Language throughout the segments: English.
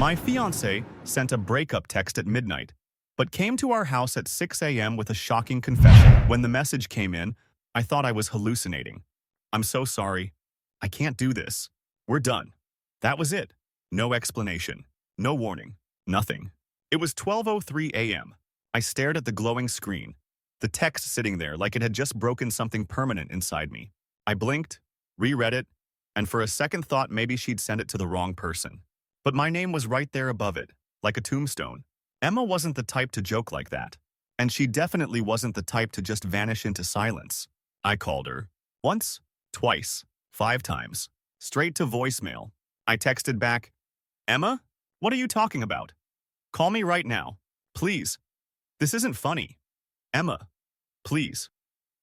My fiancée sent a breakup text at midnight, but came to our house at 6 a.m. with a shocking confession. When the message came in, I thought I was hallucinating. "I'm so sorry. I can't do this. We're done." That was it. No explanation. No warning. Nothing. It was 12:03 a.m. I stared at the glowing screen, the text sitting there like it had just broken something permanent inside me. I blinked, reread it, and for a second thought maybe she'd sent it to the wrong person. But my name was right there above it, like a tombstone. Emma wasn't the type to joke like that, and she definitely wasn't the type to just vanish into silence. I called her. Once, twice, 5 times. Straight to voicemail. I texted back, "Emma, what are you talking about? Call me right now. Please. This isn't funny. Emma, please."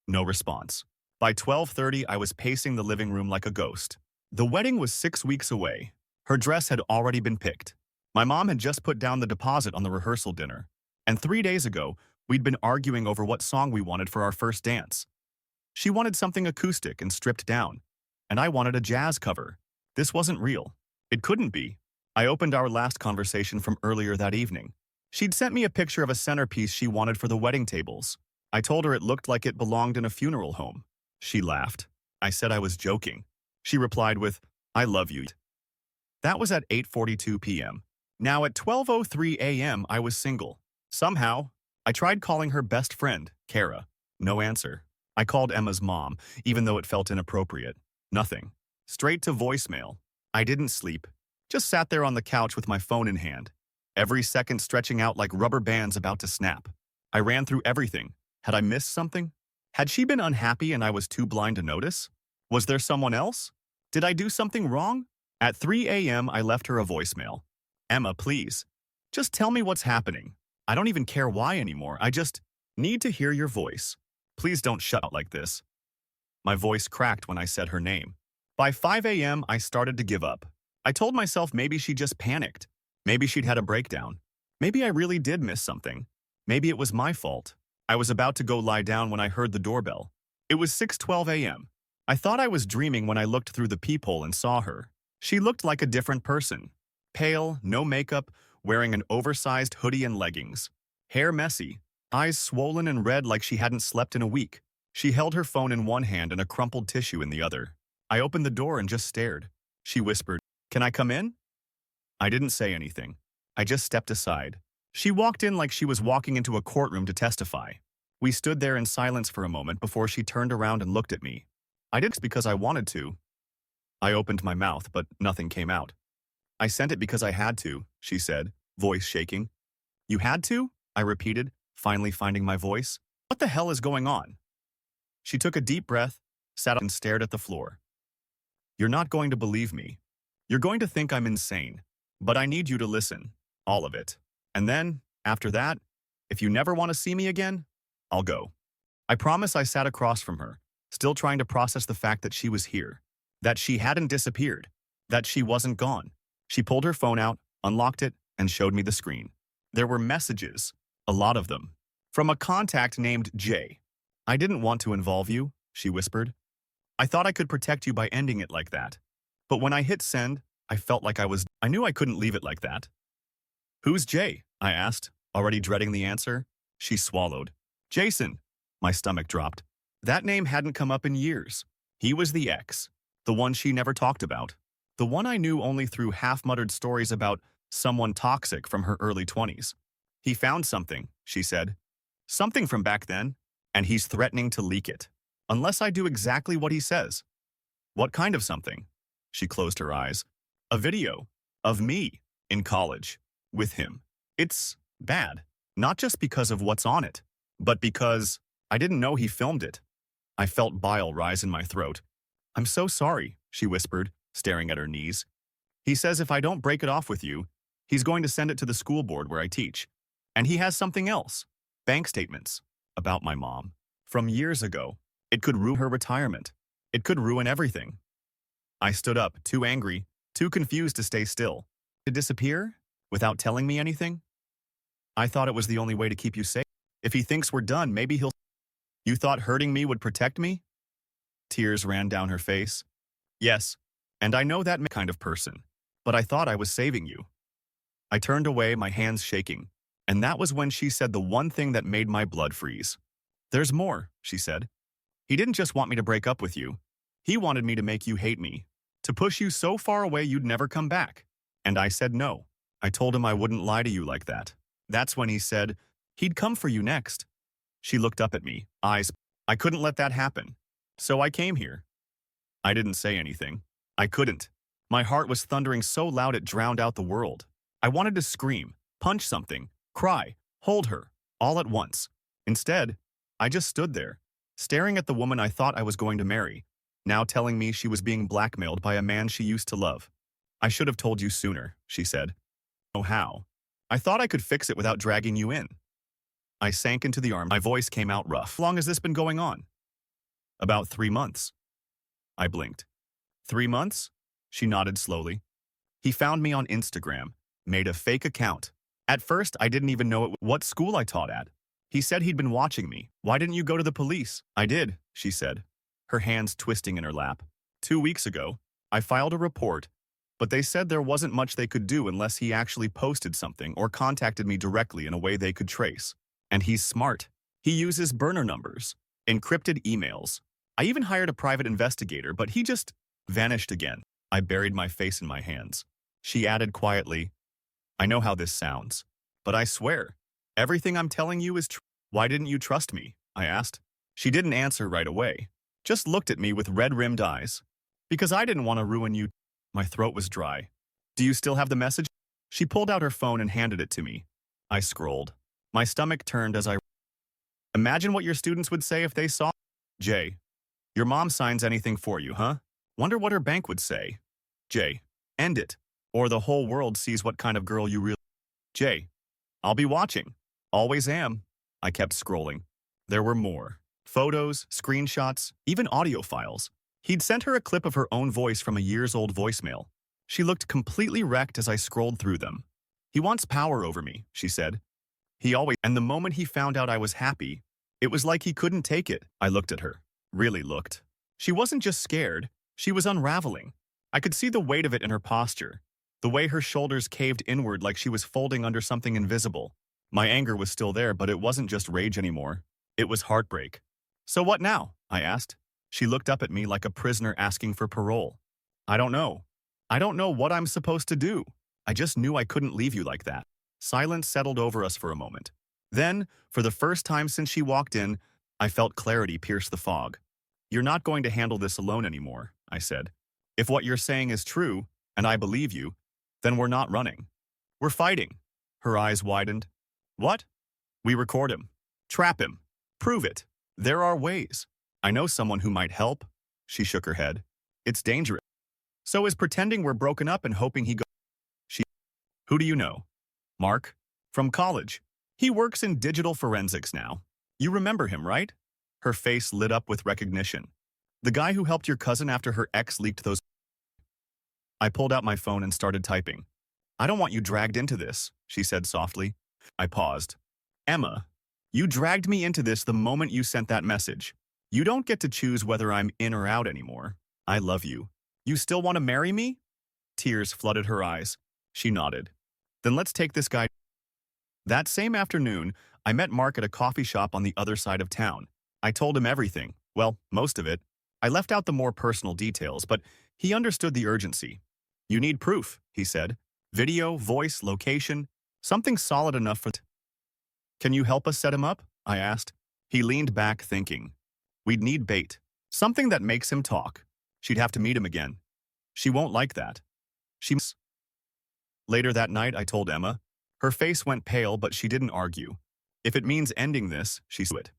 No response. By 12:30, I was pacing the living room like a ghost. The wedding was 6 weeks away. Her dress had already been picked. My mom had just put down the deposit on the rehearsal dinner. And 3 days ago, we'd been arguing over what song we wanted for our first dance. She wanted something acoustic and stripped down, and I wanted a jazz cover. This wasn't real. It couldn't be. I opened our last conversation from earlier that evening. She'd sent me a picture of a centerpiece she wanted for the wedding tables. I told her it looked like it belonged in a funeral home. She laughed. I said I was joking. She replied with, "I love you." That was at 8:42 p.m. Now at 12:03 a.m. I was single. Somehow, I tried calling her best friend, Kara. No answer. I called Emma's mom, even though it felt inappropriate. Nothing. Straight to voicemail. I didn't sleep. Just sat there on the couch with my phone in hand, every second stretching out like rubber bands about to snap. I ran through everything. Had I missed something? Had she been unhappy and I was too blind to notice? Was there someone else? Did I do something wrong? At 3 a.m., I left her a voicemail. "Emma, please. Just tell me what's happening. I don't even care why anymore. I just need to hear your voice. Please don't shut up like this." My voice cracked when I said her name. By 5 a.m., I started to give up. I told myself maybe she just panicked. Maybe she'd had a breakdown. Maybe I really did miss something. Maybe it was my fault. I was about to go lie down when I heard the doorbell. It was 6:12 a.m. I thought I was dreaming when I looked through the peephole and saw her. She looked like a different person. Pale, no makeup, wearing an oversized hoodie and leggings. Hair messy, eyes swollen and red like she hadn't slept in a week. She held her phone in one hand and a crumpled tissue in the other. I opened the door and just stared. She whispered, "Can I come in?" I didn't say anything. I just stepped aside. She walked in like she was walking into a courtroom to testify. We stood there in silence for a moment before she turned around and looked at me. I did it because I wanted to. I opened my mouth, but nothing came out. "I sent it because I had to," she said, voice shaking. "You had to?" I repeated, finally finding my voice. "What the hell is going on?" She took a deep breath, sat up and stared at the floor. "You're not going to believe me. You're going to think I'm insane. But I need you to listen. All of it. And then, after that, if you never want to see me again, I'll go." I promise. I sat across from her, still trying to process the fact that she was here. That she hadn't disappeared. That she wasn't gone. She pulled her phone out, unlocked it, and showed me the screen. There were messages, a lot of them, from a contact named Jay. "I didn't want to involve you," she whispered. "I thought I could protect you by ending it like that. But when I hit send, I felt like I knew I couldn't leave it like that." "Who's Jay?" I asked, already dreading the answer. She swallowed. "Jason." My stomach dropped. That name hadn't come up in years. He was the ex. The one she never talked about. The one I knew only through half-muttered stories about someone toxic from her early 20s. "He found something," she said. "Something from back then, and he's threatening to leak it. Unless I do exactly what he says." "What kind of something?" She closed her eyes. "A video. Of me. In college. With him. It's bad. Not just because of what's on it, but because I didn't know he filmed it." I felt bile rise in my throat. "I'm so sorry," she whispered, staring at her knees. "He says if I don't break it off with you, he's going to send it to the school board where I teach. And he has something else. Bank statements. About my mom. From years ago. It could ruin her retirement. It could ruin everything." I stood up, too angry, too confused to stay still. "To disappear? Without telling me anything? I thought it was the only way to keep you safe. If he thinks we're done, maybe he'll..." "You thought hurting me would protect me?" Tears ran down her face. "Yes, and I know that kind of person. But I thought I was saving you." I turned away, my hands shaking. And that was when she said the one thing that made my blood freeze. "There's more," she said. "He didn't just want me to break up with you. He wanted me to make you hate me, to push you so far away you'd never come back." And I said no. I told him I wouldn't lie to you like that. That's when he said he'd come for you next. She looked up at me, eyes. I couldn't let that happen. So I came here. I didn't say anything. I couldn't. My heart was thundering so loud it drowned out the world. I wanted to scream, punch something, cry, hold her, all at once. Instead, I just stood there, staring at the woman I thought I was going to marry, now telling me she was being blackmailed by a man she used to love. "I should have told you sooner," she said. "Oh, how? I thought I could fix it without dragging you in." I sank into the arm. My voice came out rough. "How long has this been going on?" "About 3 months." I blinked. 3 months? She nodded slowly. "He found me on Instagram, made a fake account. At first, I didn't even know what school I taught at. He said he'd been watching me. Why didn't you go to the police?" "I did," she said, her hands twisting in her lap. 2 weeks ago, I filed a report, but they said there wasn't much they could do unless he actually posted something or contacted me directly in a way they could trace. And he's smart. He uses burner numbers, encrypted emails. I even hired a private investigator, but he just vanished again." I buried my face in my hands. She added quietly, "I know how this sounds, but I swear, everything I'm telling you is true." "Why didn't you trust me?" I asked. She didn't answer right away, just looked at me with red-rimmed eyes. "Because I didn't want to ruin you." My throat was dry. "Do you still have the message?" She pulled out her phone and handed it to me. I scrolled. My stomach turned as I... "Imagine what your students would say if they saw..." "Jay, your mom signs anything for you, huh? Wonder what her bank would say." "Jay, end it, or the whole world sees what kind of girl you really..." "Jay, I'll be watching. Always am." I kept scrolling. There were more. Photos, screenshots, even audio files. He'd sent her a clip of her own voice from a years-old voicemail. She looked completely wrecked as I scrolled through them. "He wants power over me," she said. "He always..." And the moment he found out I was happy, it was like he couldn't take it. I looked at her. Really looked. She wasn't just scared. She was unraveling. I could see the weight of it in her posture, the way her shoulders caved inward like she was folding under something invisible. My anger was still there, but it wasn't just rage anymore. It was heartbreak. "So what now?" I asked. She looked up at me like a prisoner asking for parole. "I don't know. I don't know what I'm supposed to do. I just knew I couldn't leave you like that." Silence settled over us for a moment. Then, for the first time since she walked in, I felt clarity pierce the fog. "You're not going to handle this alone anymore," I said. "If what you're saying is true, and I believe you, then we're not running. We're fighting." Her eyes widened. "What?" "We record him. Trap him. Prove it. There are ways. I know someone who might help." She shook her head. "It's dangerous." "So is pretending we're broken up and hoping he goes..." She... "Who do you know?" "Mark. From college. He works in digital forensics now. You remember him, right?" Her face lit up with recognition. "The guy who helped your cousin after her ex leaked those..." I pulled out my phone and started typing. "I don't want you dragged into this," she said softly. I paused. "Emma, you dragged me into this the moment you sent that message. You don't get to choose whether I'm in or out anymore. I love you. You still want to marry me?" Tears flooded her eyes. She nodded. "Then let's take this guy..." That same afternoon, I met Mark at a coffee shop on the other side of town. I told him everything. Well, most of it. I left out the more personal details, but he understood the urgency. "You need proof," he said. "Video, voice, location, something solid enough for..." "Can you help us set him up?" I asked. He leaned back, thinking. "We'd need bait. Something that makes him talk. She'd have to meet him again. She won't like that." Later that night, I told Emma. Her face went pale, but she didn't argue. "If it means ending this," she said.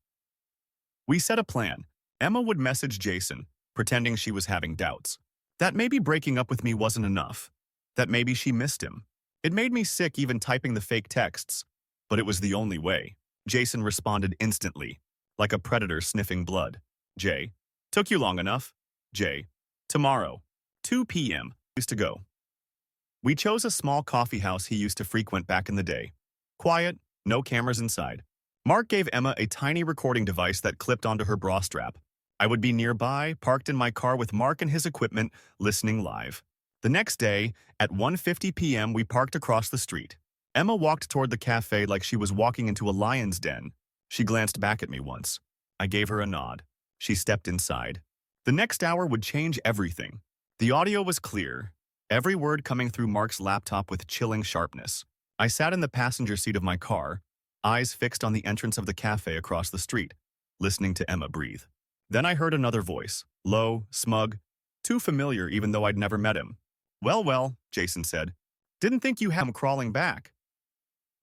We set a plan. Emma would message Jason, pretending she was having doubts. That maybe breaking up with me wasn't enough. That maybe she missed him. It made me sick even typing the fake texts. But it was the only way. Jason responded instantly, like a predator sniffing blood. "Jay, took you long enough. Jay, tomorrow, 2 p.m. used to go." We chose a small coffee house he used to frequent back in the day. Quiet, no cameras inside. Mark gave Emma a tiny recording device that clipped onto her bra strap. I would be nearby, parked in my car with Mark and his equipment, listening live. The next day, at 1:50 p.m., we parked across the street. Emma walked toward the cafe like she was walking into a lion's den. She glanced back at me once. I gave her a nod. She stepped inside. The next hour would change everything. The audio was clear, every word coming through Mark's laptop with chilling sharpness. I sat in the passenger seat of my car, eyes fixed on the entrance of the cafe across the street, listening to Emma breathe. Then I heard another voice, low, smug, too familiar even though I'd never met him. Well, Jason said. Didn't think you had him crawling back.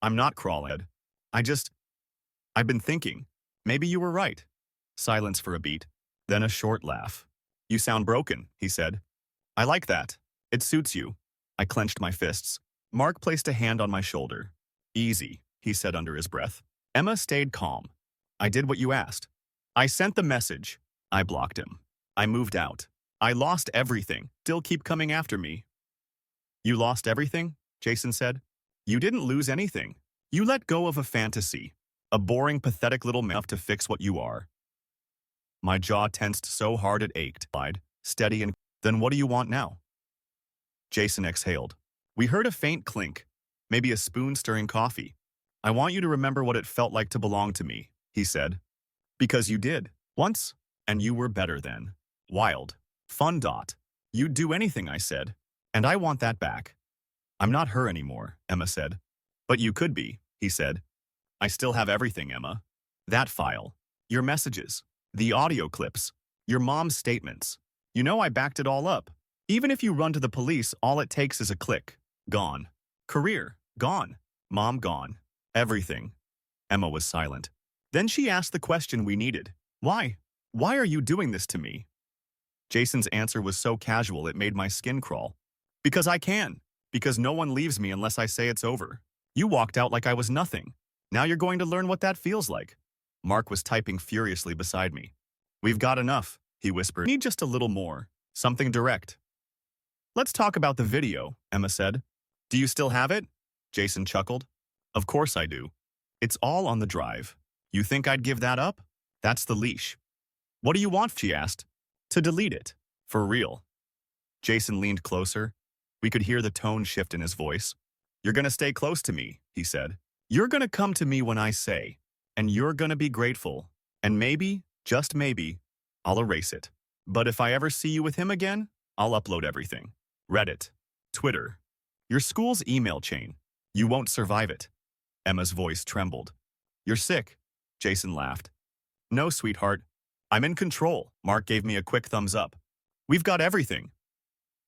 I'm not crawling. I've been thinking. Maybe you were right. Silence for a beat, then a short laugh. You sound broken, he said. I like that. It suits you. I clenched my fists. Mark placed a hand on my shoulder. Easy, he said under his breath. Emma stayed calm. I did what you asked. I sent the message. I blocked him. I moved out. I lost everything. Still keep coming after me. You lost everything? Jason said. You didn't lose anything. You let go of a fantasy. A boring, pathetic little mouth to fix what you are. My jaw tensed so hard it ached. Steady and... Then what do you want now? Jason exhaled. We heard a faint clink. Maybe a spoon stirring coffee. I want you to remember what it felt like to belong to me, he said. Because you did. Once. And you were better then. Wild. Fun. You'd do anything, I said. And I want that back. I'm not her anymore, Emma said. But you could be, he said. I still have everything, Emma. That file. Your messages. The audio clips. Your mom's statements. You know I backed it all up. Even if you run to the police, all it takes is a click. Gone. Career. Gone. Mom gone. Everything. Emma was silent. Then she asked the question we needed. Why? Why are you doing this to me? Jason's answer was so casual it made my skin crawl. Because I can. Because no one leaves me unless I say it's over. You walked out like I was nothing. Now you're going to learn what that feels like. Mark was typing furiously beside me. We've got enough, he whispered. Need just a little more. Something direct. Let's talk about the video, Emma said. Do you still have it? Jason chuckled. Of course I do. It's all on the drive. You think I'd give that up? That's the leash. What do you want? She asked. To delete it. For real. Jason leaned closer. We could hear the tone shift in his voice. You're gonna stay close to me, he said. You're gonna come to me when I say, and you're gonna be grateful. And maybe, just maybe, I'll erase it. But if I ever see you with him again, I'll upload everything. Reddit, Twitter, your school's email chain. You won't survive it. Emma's voice trembled. You're sick, Jason laughed. No, sweetheart. I'm in control. Mark gave me a quick thumbs up. We've got everything.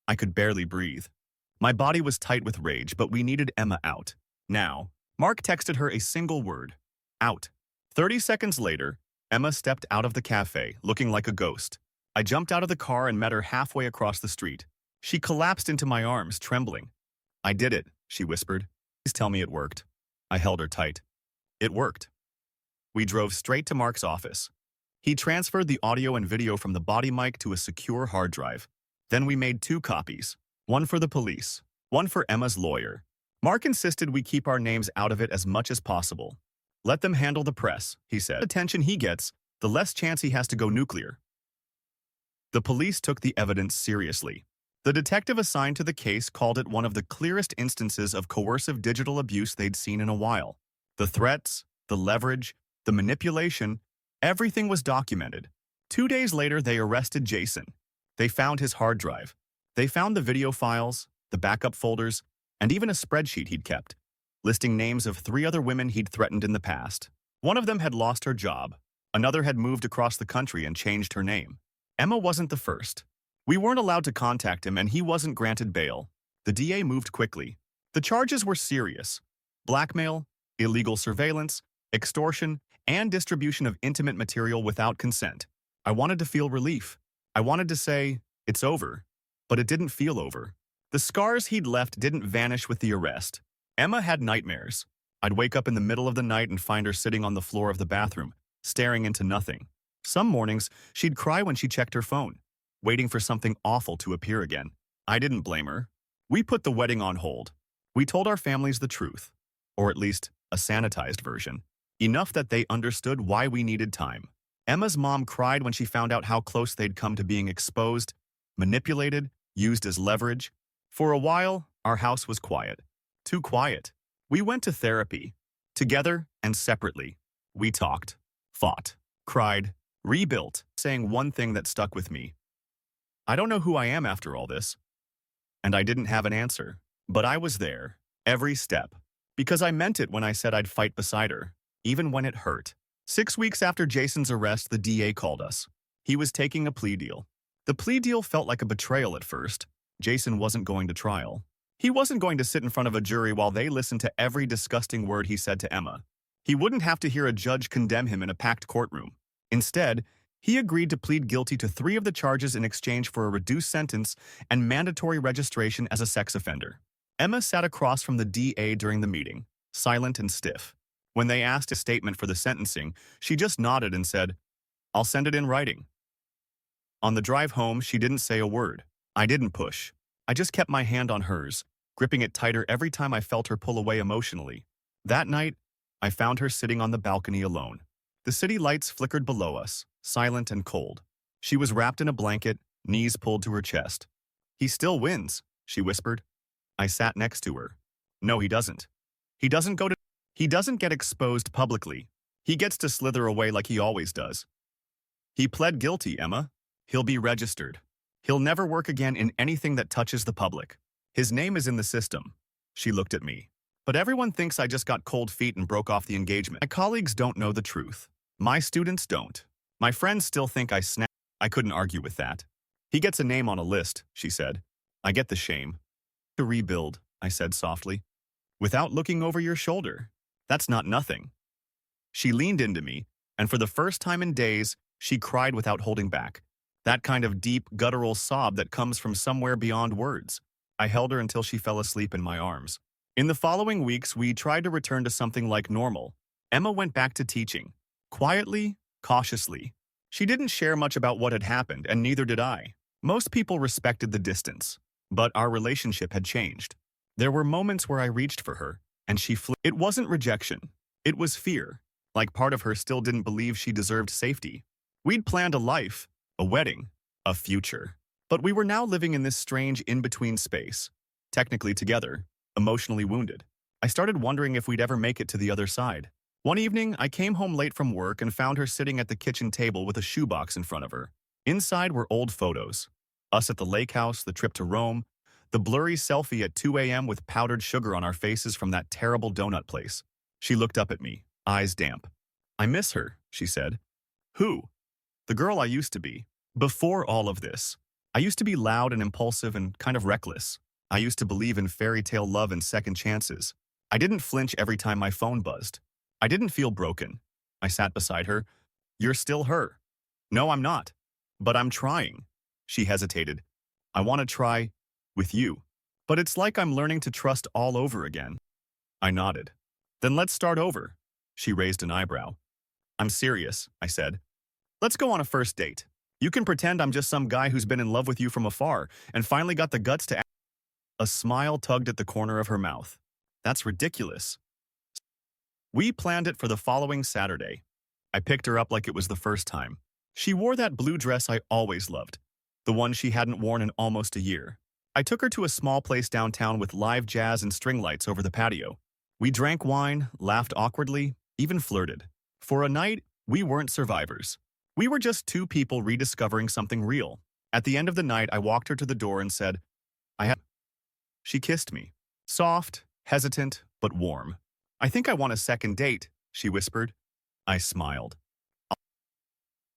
I could barely breathe. My body was tight with rage, but we needed Emma out. Now, Mark texted her a single word. Out. 30 seconds later, Emma stepped out of the cafe, looking like a ghost. I jumped out of the car and met her halfway across the street. She collapsed into my arms, trembling. I did it, she whispered. Please tell me it worked. I held her tight. It worked. We drove straight to Mark's office. He transferred the audio and video from the body mic to a secure hard drive. Then we made 2 copies, one for the police, one for Emma's lawyer. Mark insisted we keep our names out of it as much as possible. Let them handle the press, he said. The attention he gets, the less chance he has to go nuclear. The police took the evidence seriously. The detective assigned to the case called it one of the clearest instances of coercive digital abuse they'd seen in a while. The threats, the leverage, the manipulation, everything was documented. 2 days later, they arrested Jason. They found his hard drive. They found the video files, the backup folders, and even a spreadsheet he'd kept, listing names of 3 other women he'd threatened in the past. One of them had lost her job. Another had moved across the country and changed her name. Emma wasn't the first. We weren't allowed to contact him, and he wasn't granted bail. The DA moved quickly. The charges were serious: blackmail, illegal surveillance, extortion, and distribution of intimate material without consent. I wanted to feel relief. I wanted to say, it's over. But it didn't feel over. The scars he'd left didn't vanish with the arrest. Emma had nightmares. I'd wake up in the middle of the night and find her sitting on the floor of the bathroom, staring into nothing. Some mornings, she'd cry when she checked her phone, waiting for something awful to appear again. I didn't blame her. We put the wedding on hold. We told our families the truth, or at least a sanitized version, enough that they understood why we needed time. Emma's mom cried when she found out how close they'd come to being exposed, manipulated, used as leverage. For a while, our house was quiet. Too quiet. We went to therapy. Together and separately. We talked, fought, cried, rebuilt, saying one thing that stuck with me. I don't know who I am after all this. And I didn't have an answer. But I was there, every step. Because I meant it when I said I'd fight beside her, even when it hurt. 6 weeks after Jason's arrest, the DA called us. He was taking a plea deal. The plea deal felt like a betrayal at first. Jason wasn't going to trial. He wasn't going to sit in front of a jury while they listened to every disgusting word he said to Emma. He wouldn't have to hear a judge condemn him in a packed courtroom. Instead, he agreed to plead guilty to 3 of the charges in exchange for a reduced sentence and mandatory registration as a sex offender. Emma sat across from the DA during the meeting, silent and stiff. When they asked a statement for the sentencing, she just nodded and said, "I'll send it in writing." On the drive home, she didn't say a word. I didn't push. I just kept my hand on hers, gripping it tighter every time I felt her pull away emotionally. That night, I found her sitting on the balcony alone. The city lights flickered below us, silent and cold. She was wrapped in a blanket, knees pulled to her chest. "He still wins," she whispered. I sat next to her. "No, he doesn't. He doesn't get exposed publicly. He gets to slither away like he always does. He pled guilty, Emma. He'll be registered. He'll never work again in anything that touches the public. His name is in the system." She looked at me. "But everyone thinks I just got cold feet and broke off the engagement. My colleagues don't know the truth. My students don't. My friends still think I snapped." I couldn't argue with that. "He gets a name on a list," she said. "I get the shame." "To rebuild," I said softly. "Without looking over your shoulder. That's not nothing." She leaned into me, and for the first time in days, she cried without holding back. That kind of deep, guttural sob that comes from somewhere beyond words. I held her until she fell asleep in my arms. In the following weeks, we tried to return to something like normal. Emma went back to teaching. Quietly, cautiously. She didn't share much about what had happened, and neither did I. Most people respected the distance. But our relationship had changed. There were moments where I reached for her, and she flew. It wasn't rejection. It was fear. Like part of her still didn't believe she deserved safety. We'd planned a life, a wedding, a future. But we were now living in this strange in-between space. Technically together, emotionally wounded. I started wondering if we'd ever make it to the other side. One evening, I came home late from work and found her sitting at the kitchen table with a shoebox in front of her. Inside were old photos. Us at the lake house, the trip to Rome, the blurry selfie at 2 a.m. with powdered sugar on our faces from that terrible donut place. She looked up at me, eyes damp. "I miss her," she said. "Who?" "The girl I used to be. Before all of this. I used to be loud and impulsive and kind of reckless. I used to believe in fairy tale love and second chances. I didn't flinch every time my phone buzzed. I didn't feel broken." I sat beside her. "You're still her." "No, I'm not. But I'm trying." She hesitated. "I want to try with you. But it's like I'm learning to trust all over again." I nodded. "Then let's start over." She raised an eyebrow. "I'm serious," I said. "Let's go on a first date. You can pretend I'm just some guy who's been in love with you from afar and finally got the guts to..." A smile tugged at the corner of her mouth. "That's ridiculous." We planned it for the following Saturday. I picked her up like it was the first time. She wore that blue dress I always loved, the one she hadn't worn in almost a year. I took her to a small place downtown with live jazz and string lights over the patio. We drank wine, laughed awkwardly, even flirted. For a night, we weren't survivors. We were just 2 people rediscovering something real. At the end of the night, I walked her to the door and said, "I have..." She kissed me. Soft, hesitant, but warm. "I think I want a second date," she whispered. I smiled.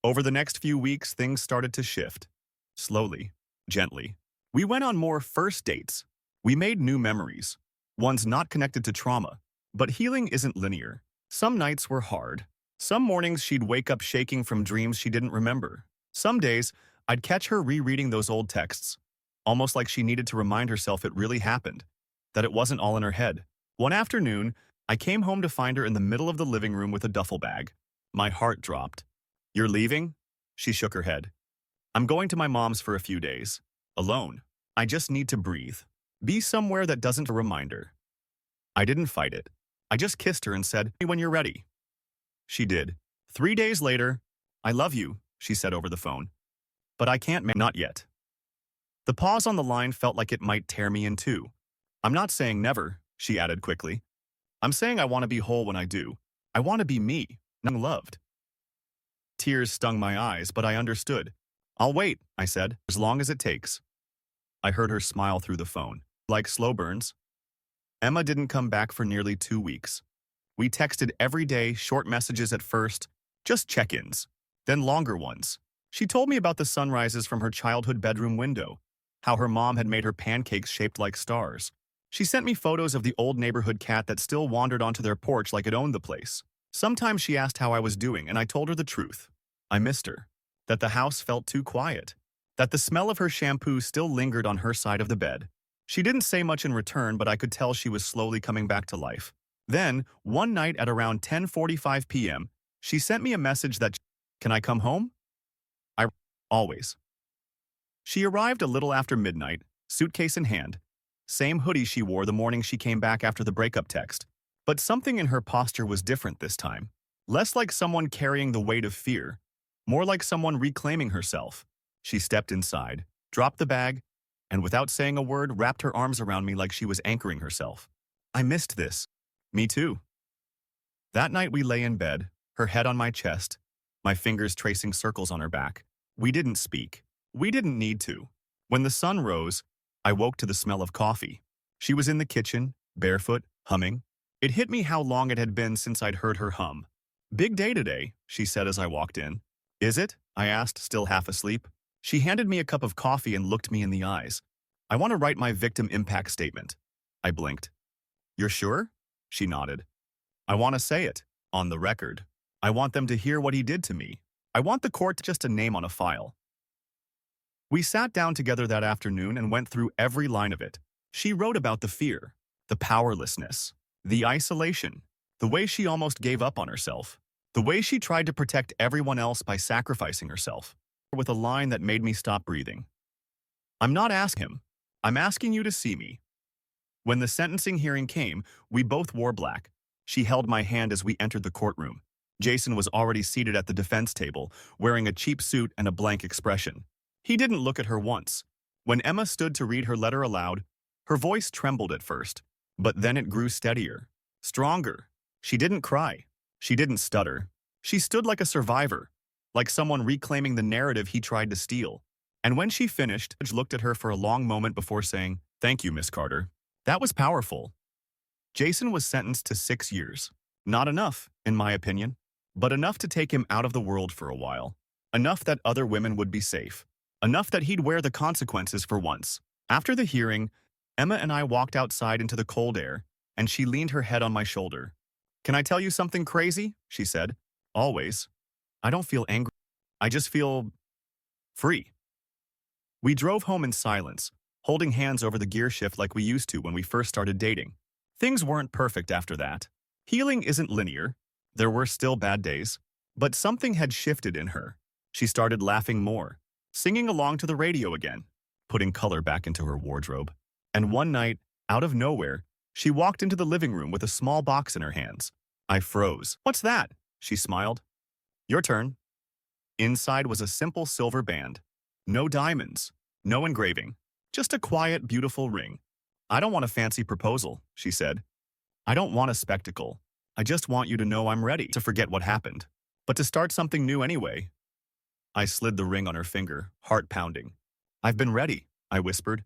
Over the next few weeks, things started to shift. Slowly, gently. We went on more first dates. We made new memories. Ones not connected to trauma. But healing isn't linear. Some nights were hard. Some mornings she'd wake up shaking from dreams she didn't remember. Some days, I'd catch her rereading those old texts. Almost like she needed to remind herself it really happened. That it wasn't all in her head. One afternoon, I came home to find her in the middle of the living room with a duffel bag. My heart dropped. "You're leaving?" She shook her head. "I'm going to my mom's for a few days. Alone. I just need to breathe. Be somewhere that doesn't a reminder." I didn't fight it. I just kissed her and said, "When you're ready." She did. 3 days later, "I love you," she said over the phone. "But I can't not yet." The pause on the line felt like it might tear me in two. I'm not saying never, she added quickly. I'm saying I want to be whole when I do. I want to be me, not loved. Tears stung my eyes, but I understood. I'll wait, I said, as long as it takes. I heard her smile through the phone. Like slow burns. Emma didn't come back for nearly 2 weeks. We texted every day, short messages at first, just check-ins, then longer ones. She told me about the sunrises from her childhood bedroom window, how her mom had made her pancakes shaped like stars. She sent me photos of the old neighborhood cat that still wandered onto their porch like it owned the place. Sometimes she asked how I was doing, and I told her the truth. I missed her. That the house felt too quiet. That the smell of her shampoo still lingered on her side of the bed. She didn't say much in return, but I could tell she was slowly coming back to life. Then, one night at around 10:45 p.m., she sent me a message that, "Can I come home?" I always. She arrived a little after midnight, suitcase in hand. Same hoodie she wore the morning she came back after the breakup text. But something in her posture was different this time. Less like someone carrying the weight of fear, more like someone reclaiming herself. She stepped inside, dropped the bag, and without saying a word, wrapped her arms around me like she was anchoring herself. I missed this. Me too. That night we lay in bed, her head on my chest, my fingers tracing circles on her back. We didn't speak. We didn't need to. When the sun rose, I woke to the smell of coffee. She was in the kitchen, barefoot, humming. It hit me how long it had been since I'd heard her hum. "Big day today," she said as I walked in. "Is it?" I asked, still half asleep. She handed me a cup of coffee and looked me in the eyes. "I want to write my victim impact statement." I blinked. "You're sure?" She nodded. "I want to say it, on the record. I want them to hear what he did to me. I want the court to just a name on a file." We sat down together that afternoon and went through every line of it. She wrote about the fear, the powerlessness, the isolation, the way she almost gave up on herself, the way she tried to protect everyone else by sacrificing herself, with a line that made me stop breathing. "I'm not asking him. I'm asking you to see me." When the sentencing hearing came, we both wore black. She held my hand as we entered the courtroom. Jason was already seated at the defense table, wearing a cheap suit and a blank expression. He didn't look at her once. When Emma stood to read her letter aloud, her voice trembled at first, but then it grew steadier, stronger. She didn't cry. She didn't stutter. She stood like a survivor, like someone reclaiming the narrative he tried to steal. And when she finished, the judge looked at her for a long moment before saying, "Thank you, Miss Carter." That was powerful. Jason was sentenced to 6 years. Not enough, in my opinion, but enough to take him out of the world for a while. Enough that other women would be safe. Enough that he'd wear the consequences for once. After the hearing, Emma and I walked outside into the cold air, and she leaned her head on my shoulder. "Can I tell you something crazy?" she said. "Always. I don't feel angry. I just feel free." We drove home in silence, holding hands over the gear shift like we used to when we first started dating. Things weren't perfect after that. Healing isn't linear. There were still bad days. But something had shifted in her. She started laughing more, singing along to the radio again, putting color back into her wardrobe. And one night, out of nowhere, she walked into the living room with a small box in her hands. I froze. "What's that?" She smiled. "Your turn." Inside was a simple silver band. No diamonds, no engraving, just a quiet, beautiful ring. "I don't want a fancy proposal," she said. "I don't want a spectacle. I just want you to know I'm ready to forget what happened, but to start something new anyway." I slid the ring on her finger, heart pounding. "I've been ready," I whispered.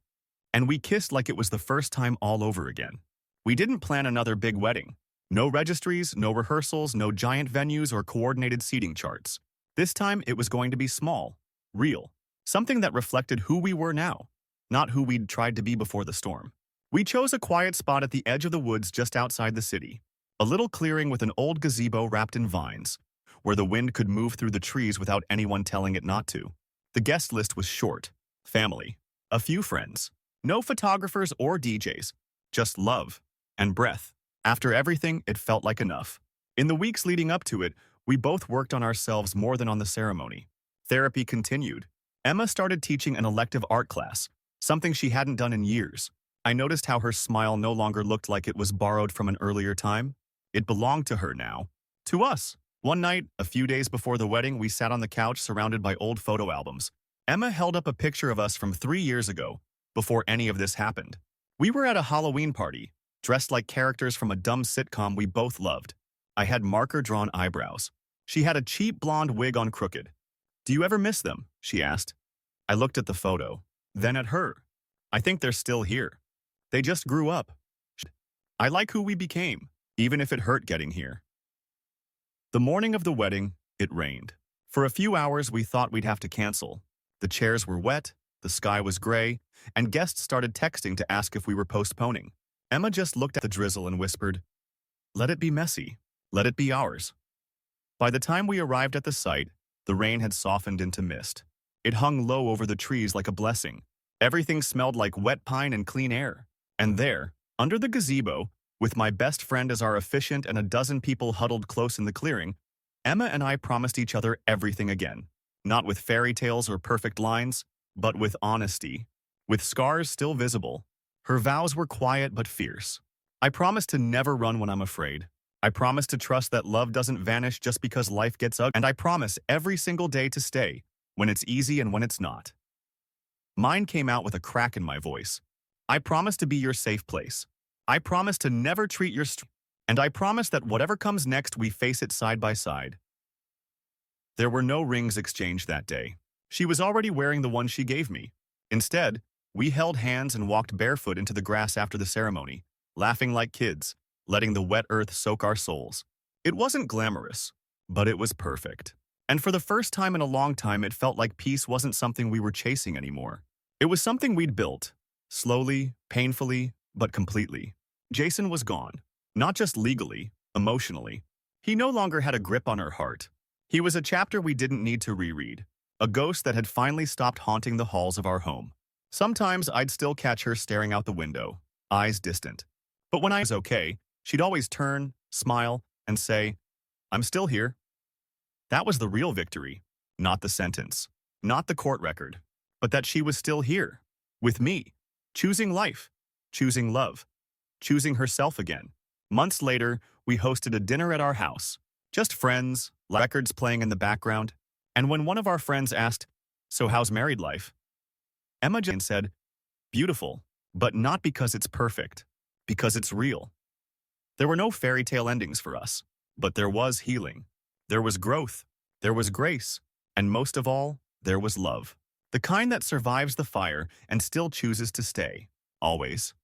And we kissed like it was the first time all over again. We didn't plan another big wedding. No registries, no rehearsals, no giant venues or coordinated seating charts. This time it was going to be small, real, something that reflected who we were now, not who we'd tried to be before the storm. We chose a quiet spot at the edge of the woods just outside the city, a little clearing with an old gazebo wrapped in vines, where the wind could move through the trees without anyone telling it not to. The guest list was short. Family. A few friends. No photographers or DJs. Just love and breath. After everything, it felt like enough. In the weeks leading up to it, we both worked on ourselves more than on the ceremony. Therapy continued. Emma started teaching an elective art class, something she hadn't done in years. I noticed how her smile no longer looked like it was borrowed from an earlier time. It belonged to her now. To us. One night, a few days before the wedding, we sat on the couch surrounded by old photo albums. Emma held up a picture of us from 3 years ago, before any of this happened. We were at a Halloween party, dressed like characters from a dumb sitcom we both loved. I had marker-drawn eyebrows. She had a cheap blonde wig on crooked. "Do you ever miss them?" she asked. I looked at the photo, then at her. "I think they're still here. They just grew up. I like who we became, even if it hurt getting here." The morning of the wedding, it rained. For a few hours, we thought we'd have to cancel. The chairs were wet, the sky was gray, and guests started texting to ask if we were postponing. Emma just looked at the drizzle and whispered, "Let it be messy. Let it be ours." By the time we arrived at the site, the rain had softened into mist. It hung low over the trees like a blessing. Everything smelled like wet pine and clean air. And there, under the gazebo, with my best friend as our officiant and a dozen people huddled close in the clearing, Emma and I promised each other everything again. Not with fairy tales or perfect lines, but with honesty. With scars still visible, her vows were quiet but fierce. I promise to never run when I'm afraid. I promise to trust that love doesn't vanish just because life gets ugly. And I promise every single day to stay, when it's easy and when it's not. Mine came out with a crack in my voice. I promise to be your safe place. I promise to never treat your and I promise that whatever comes next, we face it side by side. There were no rings exchanged that day. She was already wearing the one she gave me. Instead, we held hands and walked barefoot into the grass after the ceremony, laughing like kids, letting the wet earth soak our souls. It wasn't glamorous, but it was perfect. And for the first time in a long time, it felt like peace wasn't something we were chasing anymore. It was something we'd built, slowly, painfully, but completely. Jason was gone, not just legally, emotionally. He no longer had a grip on her heart. He was a chapter we didn't need to reread, a ghost that had finally stopped haunting the halls of our home. Sometimes I'd still catch her staring out the window, eyes distant. But when I was okay, she'd always turn, smile, and say, "I'm still here." That was the real victory, not the sentence, not the court record, but that she was still here, with me, choosing life, choosing love, choosing herself again. Months later, we hosted a dinner at our house, just friends, records playing in the background, and when one of our friends asked, "So how's married life?" Emma Jane said, "Beautiful, but not because it's perfect, because it's real." There were no fairy tale endings for us, but there was healing. There was growth, there was grace, and most of all, there was love. The kind that survives the fire and still chooses to stay, always.